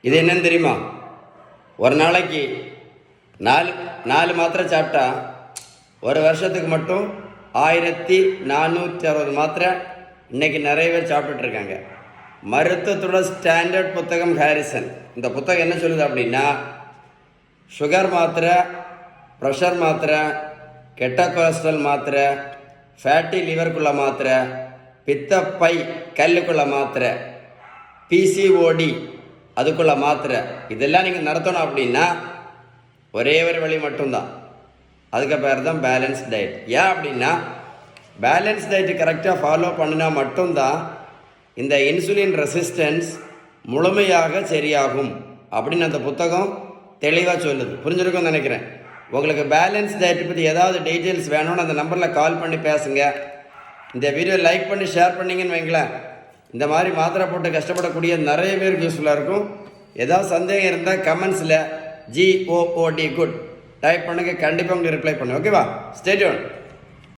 இது என்னன்னு தெரியுமா? ஒரு நாளைக்கு நாலு மாத்திரை சாப்பிட்டா ஒரு வருஷத்துக்கு மட்டும் 1460 மாத்திரை இன்னைக்கு நிறைய பேர் சாப்பிட்டுட்டு இருக்காங்க. மருத்துவத்தோட ஸ்டாண்டர்ட் புத்தகம் ஹாரிசன். இந்த புத்தகம் என்ன சொல்லுது அப்படின்னா, சுகர் மாத்திரை, ப்ரெஷர் மாத்திரை, கெட்ட கொலஸ்ட்ரால் மாத்திரை, ஃபேட்டி லிவருக்குள்ள மாத்திரை, பித்தப்பை கல்லுக்குள்ள மாத்திரை, பிசிஓடி அதுக்குள்ள மாத்திரை, இதெல்லாம் நீங்கள் நடத்தணும் அப்படின்னா ஒரே ஒரு வழி மட்டும்தான். அதுக்கு பேர் தான் பேலன்ஸ் டயட். ஏன் அப்படின்னா, பேலன்ஸ் டயட்டு கரெக்டாக ஃபாலோ பண்ணினா மட்டும்தான் இந்த இன்சுலின் ரெசிஸ்டன்ஸ் முழுமையாக சரியாகும் அப்படின்னு அந்த புத்தகம் தெளிவாக சொல்லுது. புரிஞ்சிருக்கும்னு நினைக்கிறேன். உங்களுக்கு பேலன்ஸ் டயட்டை பற்றி ஏதாவது டீட்டெயில்ஸ் வேணும்னு அந்த நம்பரில் கால் பண்ணி பேசுங்க. இந்த வீடியோ லைக் பண்ணி ஷேர் பண்ணிங்கன்னு வைங்களேன், இந்த மாதிரி மாத்திரை போட்டு கஷ்டப்படக்கூடிய நிறைய பேருக்கு யூஸ்ஃபுல்லாக இருக்கும். ஏதாவது சந்தேகம் இருந்தால் கமெண்ட்ஸில் GOOD டைப் பண்ணுங்கள், கண்டிப்பாக உங்களுக்கு ரிப்ளை பண்ணுங்க. ஓகேவா? Stay tune.